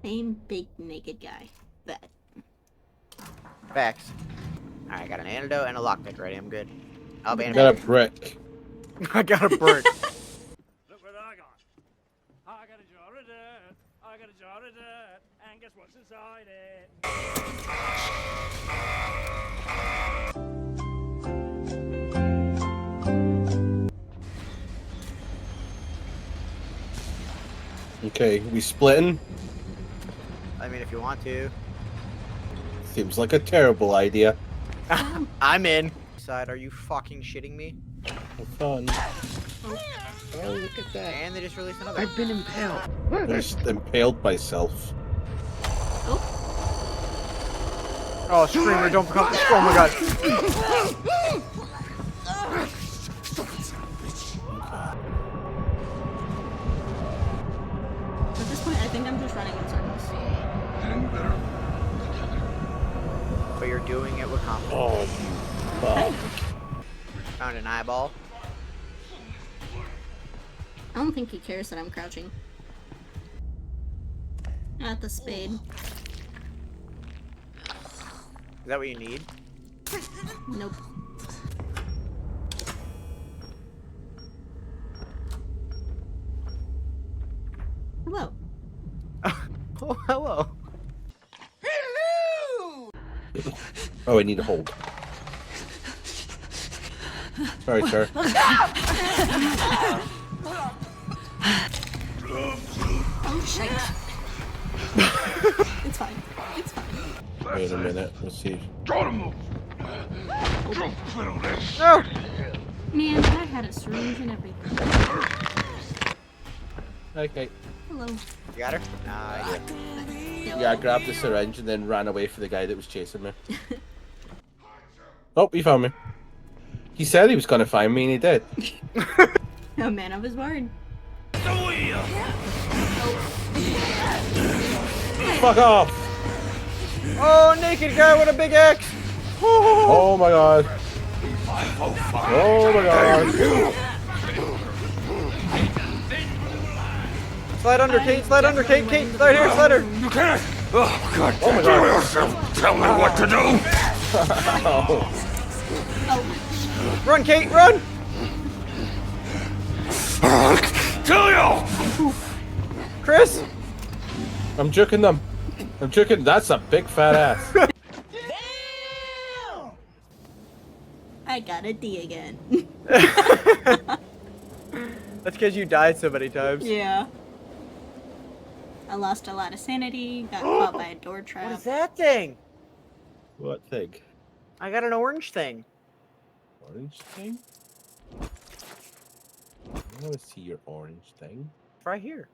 Same big naked guy. Bet. Facts. Alright, got an antidote and a lockpick ready. I'm good. I'll be Look in at a that. Got a brick. I got a brick. Look what I got. I got a jar of dirt. I got a jar of dirt. And guess what's inside it? Okay, we splitting? I mean, if you want to. Seems like a terrible idea. I'm in. Side, are you fucking shitting me? Have fun. Oh, look at that. And they just released another. I've been impaled. I just impaled myself. Oh, Screamer, don't become. Oh my god. At this point, I think I'm just running in circles. Getting better. But you're doing it with confidence. Oh, fuck. Found an eyeball. I don't think he cares that I'm crouching. At the spade. Is that what you need? Nope. Hello. Oh, hello. Oh, I need to hold. Sorry, sir. Oh shit. It's fine. It's fine. Wait a minute. Let's see. Gotta move. Don't fiddle this. No. Man, I had a syringe and everything. Okay. Hello. You got her? Nah, I didn't. Yeah, I grabbed the syringe and then ran away for the guy that was chasing me. Oh, he found me. He said he was going to find me, and he did. A man of his word. Fuck off! Oh, naked guy with a big axe. Oh my god. Oh my god. Slide under, Kate. Slide under, Kate. Kate, slide here. Slide her. You can't. Oh, God. Oh my Do god. yourself. Tell me what to do. Oh. Run, Kate. Run. Kill you. Chris. I'm juking them. I'm juking. That's a big fat ass. I got a D again. That's because you died so many times. Yeah. I lost a lot of sanity, got caught by a door trap. What is that thing? What thing? I got an orange thing. Orange thing? I want to see your orange thing. Right here.